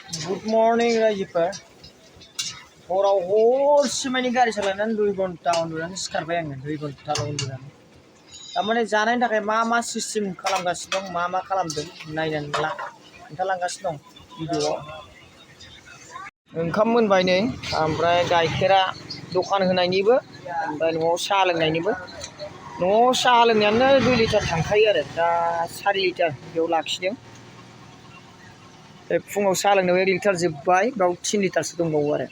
Good morning, Rajipar. Haraw hरसिमानि गारि सालायनानै 2 घन्टा उन्दुनानै सिखारबाय आङो 2 घन्टाल' उन्दुनानै थारमाने जानायनि थाखाय मा सिस्टेम खालामगासिनो दं मा खालामदों नायनानै खोन्थालांगासिनो दं भिडिअ'आव ओंखाम मोनबाय नै ओमफ्राय गाइखेरा दखान होनायनिबो ओमफ्राय न'आव साहा लोंनायनिबो न'आव साहा लोंनायानो 2 लिटार थांखायो आरो दा 4 लिटार बेयाव लाखिदों फुङाव साहा लोंनायाव 1 लिटार जोब्बाय बाव 3 लिटारसो दंबावो आरो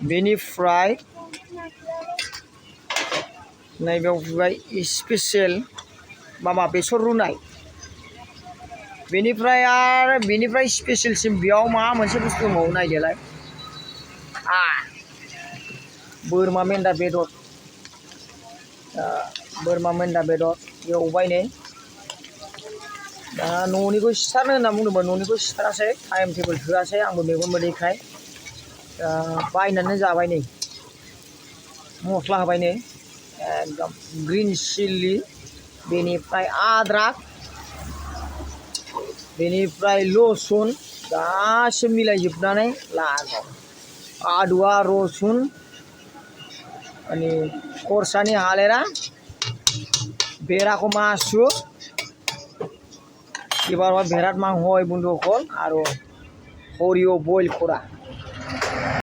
बेनिफ्राय नैबेयाव फैबाय स्पेसियेल माबा बेसर रुनाय बेनिफ्राय स्पेसियेलसिम बेयाव माबा मोनसे बुस्थु दंबावो नायदोलाय बोरमा मेन्दा बेदर एवबाय नै दा न'निखौ सिथारनो होनना बुंदोंमोन न'निखौ सिथारासै टाइम टेबोल थोआसै आंबो मेगन मोदैखाय बायनानै जाबाय नै मस्ला होबाय नै एकदम ग्रीन चिल्ली बेनिफ्राय आद्राक बेनिफ्राय लसुन गासिबो मिलायजोबनानै लागाव आदुवा रसुन अनि खरसानि हालेरा बेराखौ मासु এবার বেড়াত মাংস হয় বন্ধুসকল আৰু সৰিয়হ বইল কৰা